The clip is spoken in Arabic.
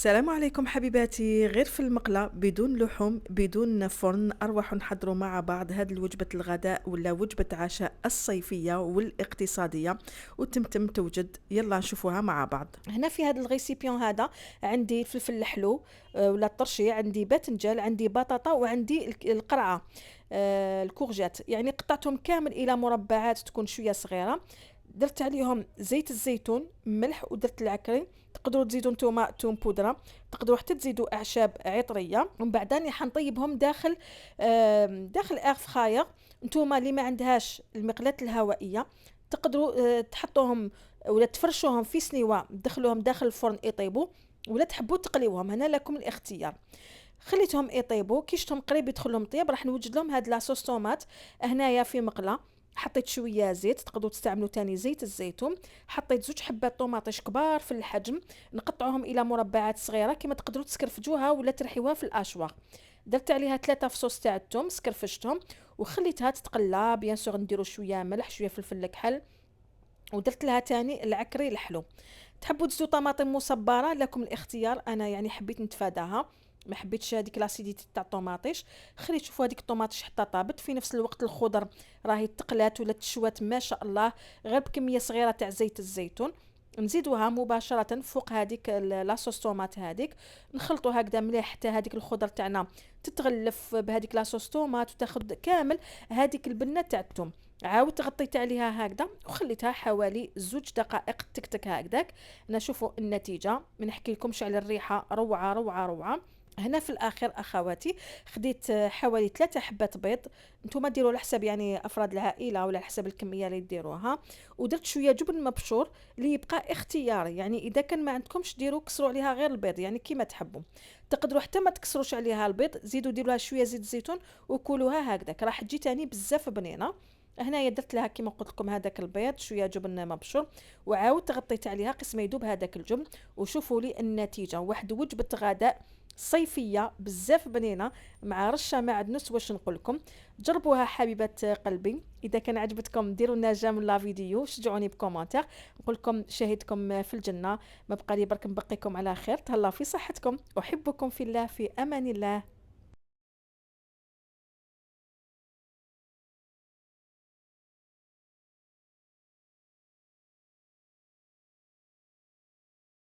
السلام عليكم حبيباتي، غير في المقلة بدون لحوم بدون فرن أروح نحضروا مع بعض هذه الوجبة الغداء ولا وجبة عشاء الصيفية والاقتصادية وتمتم توجد. يلا نشوفوها مع بعض. هنا في هذا الغيسيبيون هذا عندي فلفل الحلو، ولا الطرشي، عندي باذنجان، عندي بطاطا، وعندي القرعة، الكورجات، يعني قطعتهم كامل إلى مربعات تكون شوية صغيرة. درت عليهم زيت الزيتون، ملح، ودرت العكري. تقدروا تزيدوا نتوما توم بودره، تقدروا حتى تزيدوا اعشاب عطريه. ومن بعد راني حنطيبهم داخل اير فراير. نتوما اللي ما عندهاش المقلاة الهوائيه تقدروا تحطوهم ولا تفرشوهم في سنيوه، تدخلوهم داخل الفرن يطيبوا، ولا تحبوا تقليوهم، هنا لكم الاختيار. خليتهم يطيبوا كي شفتهم قريب يدخل لهم طياب، راح نوجد لهم هاد لاصوص طوماط. هنايا في مقله حطيت شويه زيت، تقدروا تستعملوا تاني زيت الزيتون. حطيت زوج حبات طوماطيش كبار في الحجم، نقطعوهم الى مربعات صغيره كما تقدروا تسكرفجوها ولا ترحيوها في الاشواق. درت عليها 3 فصوص تاع الثوم، سكرفشتهم وخليتها تتقلى. بيان سور نديروا شويه ملح، شويه فلفل كحل، ودرت لها تاني العكري الحلو. تحبوا تزيدوا طماطم مصبره، لكم الاختيار. انا يعني حبيت نتفاداها، ما حبيتش هذيك لاسيديتي تاع الطوماطيش. خليت شوفوا هذيك الطوماطيش حتى طابت. في نفس الوقت الخضر راهي تقلات ولا تشوات ما شاء الله، غير بكميه صغيره تاع زيت الزيتون. نزيدوها مباشره فوق هذيك لاصوص طوماط هذيك، نخلطوا هكذا مليح حتى هذيك الخضر تاعنا تتغلف بهذيك لاصوص طوماط وتاخذ كامل هذيك البنه تاع الثوم. عاودت غطيت عليها هكذا وخليتها حوالي 2 دقائق تكتك هكذاك. نشوفوا النتيجه، ما نحكي لكمش على الريحه، روعه روعه روعه. هنا في الاخر اخواتي خديت حوالي 3 حبات بيض. نتوما ديروا على حسب يعني افراد العائله ولا على حسب الكميه اللي ديروها. ودرت شويه جبن مبشور اللي يبقى اختياري، يعني اذا كان ما عندكمش ديروا كسروا عليها غير البيض يعني كيما تحبوا. تقدروا حتى ما تكسروش عليها البيض، زيدوا ديروا لها شويه زيت الزيتون وكلوها هكذاك، راح تجي تاني بزاف بنينه. هنايا درت لها كيما قلت لكم هذاك البيض، شويه جبن مبشور، وعاودت غطيت عليها قسم يذوب هذاك الجبن. وشوفوا لي النتيجه، واحد وجبه غداء صيفيه بزاف بنينه مع رشه معدنوس. واش نقول لكم، جربوها حبيبات قلبي. اذا كان عجبتكم ديروا لنا جيم لا فيديو، شجعوني بكومنتير. نقول لكم شاهدكم في الجنه. ما بقى لي برك نبقيكم على خير. تهلاو في صحتكم، احبكم في الله، في امان الله.